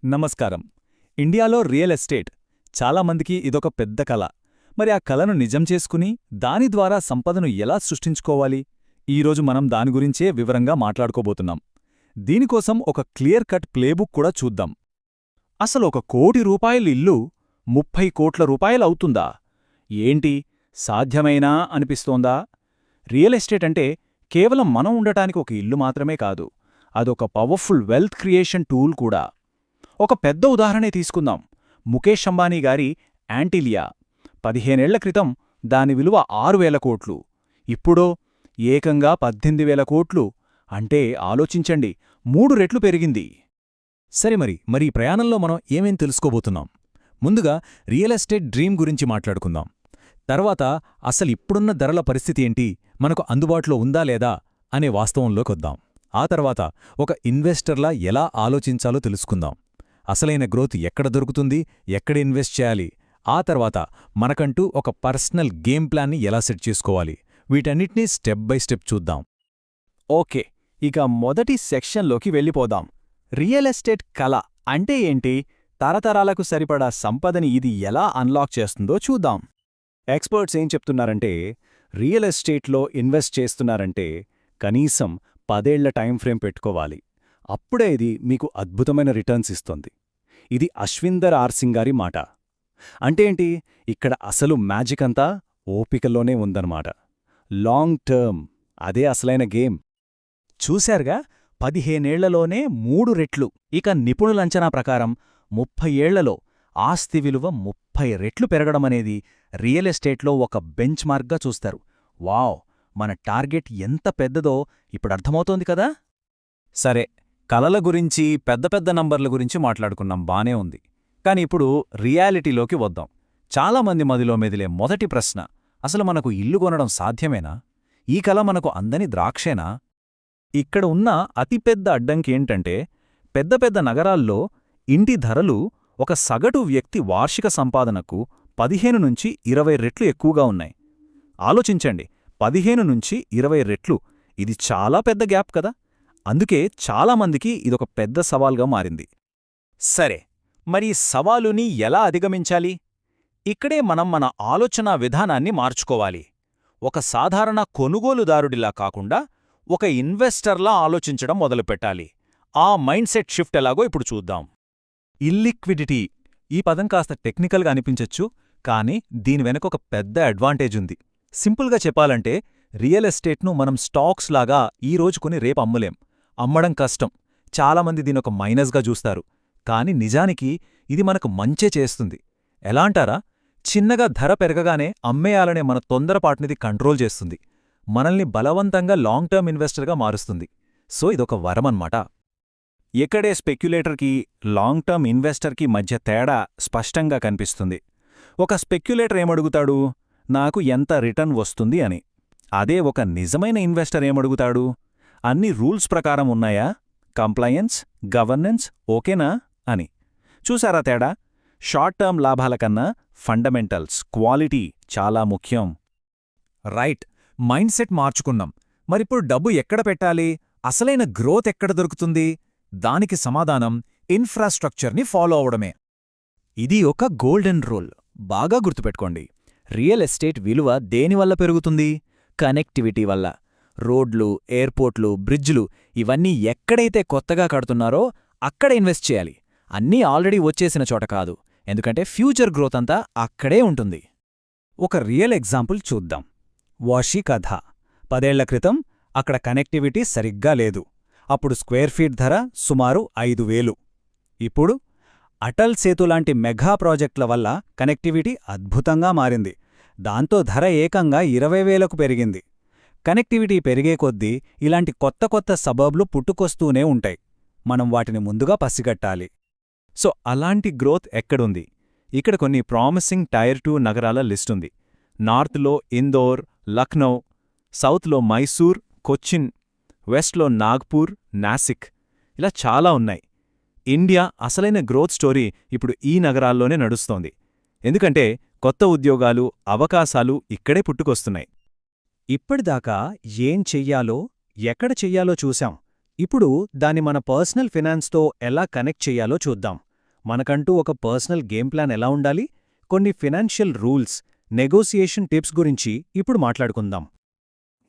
నమస్కారం. ఇండియాలో real estate చాలామందికి ఇదొక పెద్ద కల. మరి ఆ కలను నిజం చేసుకుని దాని ద్వారా సంపదను ఎలా సృష్టించుకోవాలి? ఈరోజు మనం దాని గురించే వివరంగా మాట్లాడుకోబోతున్నాం. దీనికోసం ఒక క్లియర్ కట్ ప్లేబుక్ కూడా చూద్దాం. అసలు ₹1,00,00,000 ఇల్లు 30 కోట్ల రూపాయలవుతుందా? ఏంటి, సాధ్యమేనా అనిపిస్తోందా? రియల్ ఎస్టేట్ అంటే కేవలం మనం ఉండటానికి ఒక ఇల్లు మాత్రమే కాదు, అదొక పవర్ఫుల్ వెల్త్ క్రియేషన్ టూల్ కూడా. ఒక పెద్ద ఉదాహరణే తీసుకుందాం. ముఖేష్ అంబానీ గారి యాంటిలియా. 15 ఏళ్ల క్రితం దాని విలువ 6,000 కోట్లు. ఇప్పుడో ఏకంగా 18,000 కోట్లు. అంటే ఆలోచించండి, 3 రెట్లు పెరిగింది. సరే, మరి ఈ ప్రయాణంలో మనం ఏమేం తెలుసుకోబోతున్నాం? ముందుగా రియల్ ఎస్టేట్ డ్రీమ్ గురించి మాట్లాడుకుందాం. తర్వాత అసలిప్పుడున్న ధరల పరిస్థితి ఏంటి, మనకు అందుబాటులో ఉందా లేదా అనే వాస్తవంలోకొద్దాం. ఆ తర్వాత ఒక ఇన్వెస్టర్లా ఎలా ఆలోచించాలో తెలుసుకుందాం. అసలైన గ్రోత్ ఎక్కడ దొరుకుతుంది, ఎక్కడ ఇన్వెస్ట్ చేయాలి, ఆ తర్వాత మనకంటూ ఒక పర్సనల్ గేమ్ ప్లాన్ని ఎలా సెట్ చేసుకోవాలి, వీటన్నిటినీ స్టెప్ బై స్టెప్ చూద్దాం. ఓకే, ఇక మొదటి సెక్షన్లోకి వెళ్ళిపోదాం. రియల్ ఎస్టేట్ కళ అంటే ఏంటి, తరతరాలకు సరిపడా సంపదని ఇది ఎలా అన్లాక్ చేస్తుందో చూద్దాం. ఎక్స్పర్ట్స్ ఏం చెప్తున్నారంటే, రియల్ ఎస్టేట్లో ఇన్వెస్ట్ చేస్తున్నారంటే కనీసం 10 ఏళ్ల టైంఫ్రేమ్ పెట్టుకోవాలి. అప్పుడే ఇది మీకు అద్భుతమైన రిటర్న్స్ ఇస్తుంది. ఇది అశ్విందర్ ఆర్ సింగ్ గారి మాట. అంటే ఏంటి, ఇక్కడ అసలు మ్యాజిక్ అంతా ఓపికలోనే ఉందన్నమాట. లాంగ్ టర్మ్, అదే అసలైన గేమ్. చూశారుగా, 15 ఏళ్లలోనే 3 రెట్లు. ఇక నిపుణులంచనా ప్రకారం 30 ఏళ్లలో ఆస్తి విలువ 30 రెట్లు పెరగడమనేది రియల్ ఎస్టేట్లో ఒక బెంచ్ మార్క్గా చూస్తారు. వావ్, మన టార్గెట్ ఎంత పెద్దదో ఇప్పుడర్థమవుతోంది కదా. సరే, కలల గురించి, పెద్ద పెద్ద నంబర్ల గురించి మాట్లాడుకున్నాం, బానే ఉంది. కాని ఇప్పుడు రియాలిటీలోకి వద్దాం. చాలామంది మదిలో మెదిలే మొదటి ప్రశ్న, అసలు మనకు ఇల్లు కొనడం సాధ్యమేనా? ఈ కల మనకు అందని ద్రాక్షేనా? ఇక్కడ ఉన్న అతిపెద్ద అడ్డంకేంటంటే, పెద్ద పెద్ద నగరాల్లో ఇంటి ధరలు ఒక సగటు వ్యక్తి వార్షిక సంపాదనకు 15 నుంచి 20 రెట్లు ఎక్కువగా ఉన్నాయి. ఆలోచించండి, 15 నుంచి 20 రెట్లు, ఇది చాలా పెద్ద గ్యాప్ కదా. అందుకే చాలామందికి ఇదొక పెద్ద సవాల్గా మారింది. సరే, మరి సవాలుని ఎలా అధిగమించాలి? ఇక్కడే మనం మన ఆలోచనా విధానాన్ని మార్చుకోవాలి. ఒక సాధారణ కొనుగోలుదారుడిలా కాకుండా ఒక ఇన్వెస్టర్లా ఆలోచించడం మొదలుపెట్టాలి. ఆ మైండ్ సెట్ షిఫ్ట్ ఎలాగో ఇప్పుడు చూద్దాం. ఇల్లిక్విడిటీ, ఈ పదం కాస్త టెక్నికల్గా అనిపించచ్చు, కానీ దీని వెనక ఒక పెద్ద అడ్వాంటేజ్ ఉంది. సింపుల్గా చెప్పాలంటే, రియల్ ఎస్టేట్ను మనం స్టాక్స్ లాగా ఈరోజు కొని రేపు అమ్మలేం. అమ్మడం కష్టం. చాలామంది దీనొక మైనస్గా చూస్తారు. కాని నిజానికి ఇది మనకు మంచే చేస్తుంది. ఎలా అంటారా? చిన్నగా ధర పెరగగానే అమ్మేయాలనే మన తొందరపాటునిది కంట్రోల్ చేస్తుంది. మనల్ని బలవంతంగా లాంగ్ టర్మ్ ఇన్వెస్టర్గా మారుస్తుంది. సో ఇదొక వరమన్నమాట. ఎక్కడే స్పెక్యులేటర్కి, లాంగ్ టర్మ్ ఇన్వెస్టర్కి మధ్య తేడా స్పష్టంగా కనిపిస్తుంది. ఒక స్పెక్యులేటర్ ఏమడుగుతాడు, నాకు ఎంత రిటర్న్ వస్తుంది అని. అదే ఒక నిజమైన ఇన్వెస్టర్ ఏమడుగుతాడు, అన్ని రూల్స్ ప్రకారం ఉన్నాయా, కంప్లయన్స్, గవర్నెన్స్ ఓకేనా అని. చూసారా తేడా? షార్ట్ టర్మ్ లాభాల కన్నా ఫండమెంటల్స్, క్వాలిటీ చాలా ముఖ్యం. రైట్, మైండ్ సెట్ మార్చుకున్నాం. మరిప్పుడు డబ్బు ఎక్కడ పెట్టాలి, అసలైన గ్రోత్ ఎక్కడ దొరుకుతుంది? దానికి సమాధానం ఇన్ఫ్రాస్ట్రక్చర్ని ఫాలో అవడమే. ఇది ఒక గోల్డెన్ రూల్. బాగా గుర్తుపెట్టుకోండి. రియల్ ఎస్టేట్ విలువ దేనివల్ల పెరుగుతుంది? కనెక్టివిటీ వల్ల. రోడ్లు, ఎయిర్పోర్ట్లు, బ్రిడ్జ్లు, ఇవన్నీ ఎక్కడైతే కొత్తగా కడుతున్నారో అక్కడ ఇన్వెస్ట్ చేయాలి. అన్నీ ఆల్రెడీ వచ్చేసిన చోట కాదు, ఎందుకంటే ఫ్యూచర్ గ్రోత్ అంతా అక్కడే ఉంటుంది. ఒక రియల్ ఎగ్జాంపుల్ చూద్దాం. వాషీ కథ. 10 ఏళ్ల క్రితం అక్కడ కనెక్టివిటీ సరిగ్గా లేదు. అప్పుడు స్క్వేర్ ఫీట్ ధర సుమారు 5,000. ఇప్పుడు అటల్ సేతులాంటి మెగా ప్రాజెక్టుల వల్ల కనెక్టివిటీ అద్భుతంగా మారింది. దాంతో ధర ఏకంగా 20,000కు పెరిగింది. కనెక్టివిటీ పెరిగే కొద్దీ ఇలాంటి కొత్త కొత్త సబర్బ్లు పుట్టుకొస్తూనే ఉంటాయి. మనం వాటిని ముందుగా పసిగట్టాలి. సో అలాంటి గ్రోత్ ఎక్కడుంది? ఇక్కడ కొన్ని ప్రామిసింగ్ టైర్ 2 నగరాల లిస్టుంది. నార్త్లో ఇందోర్, లక్నో, సౌత్లో మైసూర్, కొచ్చిన్, వెస్ట్లో నాగ్పూర్, నాసిక్, ఇలా చాలా ఉన్నాయి. ఇండియా అసలైన గ్రోత్ స్టోరీ ఇప్పుడు ఈ నగరాల్లోనే నడుస్తోంది. ఎందుకంటే కొత్త ఉద్యోగాలు, అవకాశాలు ఇక్కడే పుట్టుకొస్తున్నాయి. ఇప్పటిదాకా ఏం చెయ్యాలో, ఎక్కడ చెయ్యాలో చూశాం. ఇప్పుడు దాన్ని మన పర్సనల్ ఫినాన్స్తో ఎలా కనెక్ట్ చెయ్యాలో చూద్దాం. మనకంటూ ఒక పర్సనల్ గేమ్ ప్లాన్ ఎలా ఉండాలి? కొన్ని ఫినాన్షియల్ రూల్స్, నెగోసియేషన్ టిప్స్ గురించి ఇప్పుడు మాట్లాడుకుందాం.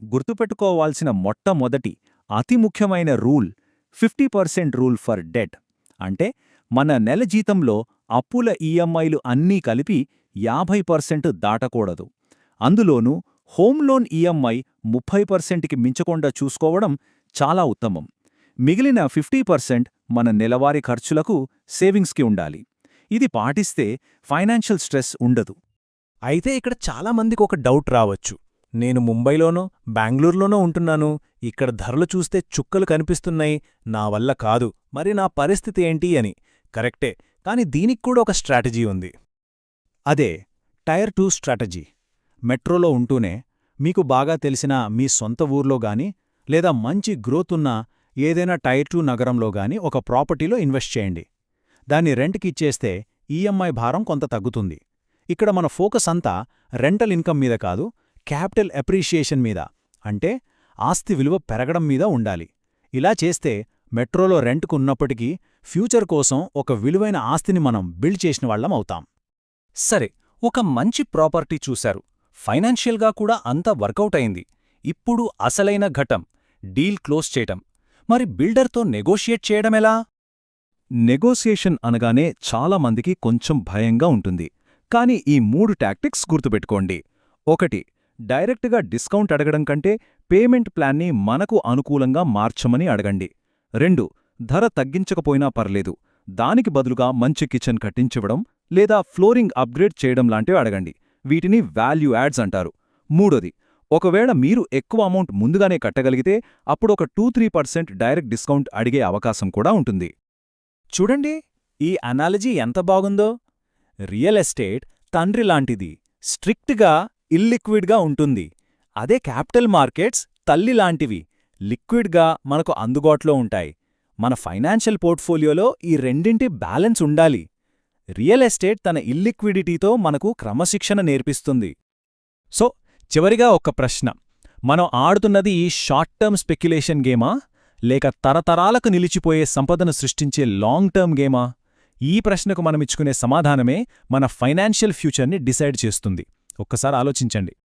గుర్తుపెట్టుకోవాల్సిన మొట్టమొదటి అతి ముఖ్యమైన రూల్ 50% రూల్ ఫర్ డెట్. అంటే మన నెల జీతంలో అప్పుల ఈఎంఐలు అన్నీ కలిపి 50% దాటకూడదు. అందులోనూ హోమ్ లోన్ ఈఎంఐ 30%కి మించకుండా చూసుకోవడం చాలా ఉత్తమం. మిగిలిన 50% మన నెలవారీ ఖర్చులకు, సేవింగ్స్కి ఉండాలి. ఇది పాటిస్తే ఫైనాన్షియల్ స్ట్రెస్ ఉండదు. అయితే ఇక్కడ చాలామందికి ఒక డౌట్ రావచ్చు. నేను ముంబైలోనో బెంగళూరులోనో ఉంటున్నాను, ఇక్కడ ధరలు చూస్తే చుక్కలు కనిపిస్తున్నాయి, నా వల్ల కాదు, మరి నా పరిస్థితి ఏంటి అని. కరెక్టే, కాని దీనికి కూడా ఒక స్ట్రాటజీ ఉంది. అదే టైర్ 2 స్ట్రాటజీ. మెట్రోలో ఉంటూనే మీకు బాగా తెలిసిన మీ సొంత ఊర్లో గాని లేదా మంచి గ్రోత్ ఉన్న ఏదైనా టైర్ 2 నగరంలో గాని ఒక ప్రాపర్టీలో ఇన్వెస్ట్ చేయండి. దాన్ని రెంట్కి ఇచ్చేస్తే ఈఎంఐ భారం కొంత తగ్గుతుంది. ఇక్కడ మన ఫోకస్ అంతా రెంటల్ ఇన్కమ్ మీద కాదు, క్యాపిటల్ అప్రిషియేషన్ మీద, అంటే ఆస్తి విలువ పెరగడం మీద ఉండాలి. ఇలా చేస్తే మెట్రోలో రెంట్కు ఉన్నప్పటికీ ఫ్యూచర్ కోసం ఒక విలువైన ఆస్తిని మనం బిల్డ్ చేసిన వాళ్ళం అవుతాం. సరే, ఒక మంచి ప్రాపర్టీ చూశారు, ఫైనాన్షియల్గా కూడా అంతా వర్కౌట్ అయింది. ఇప్పుడు అసలైన ఘట్టం, డీల్ క్లోజ్ చేయటం. మరి బిల్డర్తో నెగోషియేట్ చేయడమెలా? నెగోసియేషన్ అనగానే చాలామందికి కొంచెం భయంగా ఉంటుంది. కానీ ఈ 3 టాక్టిక్స్ గుర్తుపెట్టుకోండి. 1. డైరెక్ట్గా డిస్కౌంట్ అడగడం కంటే పేమెంట్ ప్లాన్ని మనకు అనుకూలంగా మార్చమని అడగండి. 2. ధర తగ్గించకపోయినా పర్లేదు, దానికి బదులుగా మంచి కిచెన్ కట్టించివ్వడం లేదా ఫ్లోరింగ్ అప్గ్రేడ్ చేయడం లాంటివి అడగండి. వీటిని వాల్యూ యాడ్స్ అంటారు. 3. ఒకవేళ మీరు ఎక్కువ అమౌంట్ ముందుగానే కట్టగలిగితే అప్పుడు ఒక 2-3% డైరెక్ట్ డిస్కౌంట్ అడిగే అవకాశం కూడా ఉంటుంది. చూడండి, ఈ అనాలజీ ఎంత బాగుందో. రియల్ ఎస్టేట్ తండ్రి లాంటిది, స్ట్రిక్ట్గా ఇల్లిక్విడ్గా ఉంటుంది. అదే క్యాపిటల్ మార్కెట్స్ తల్లి లాంటివి, లిక్విడ్గా మనకు అందుబాటులో ఉంటాయి. మన ఫైనాన్షియల్ పోర్ట్ఫోలియోలో ఈ రెండింటి బ్యాలెన్స్ ఉండాలి. రియల్ ఎస్టేట్ తన ఇల్లిక్విడిటీతో మనకు క్రమశిక్షణ నేర్పిస్తుంది. సో చివరిగా ఒక ప్రశ్న, మనం ఆడుతున్నది ఈ షార్ట్ టర్మ్ స్పెక్యులేషన్ గేమా లేక తరతరాలకు నిలిచిపోయే సంపదను సృష్టించే లాంగ్ టర్మ్ గేమా? ఈ ప్రశ్నకు మనమిచ్చుకునే సమాధానమే మన ఫైనాన్షియల్ ఫ్యూచర్ని డిసైడ్ చేస్తుంది. ఒక్కసారి ఆలోచించండి.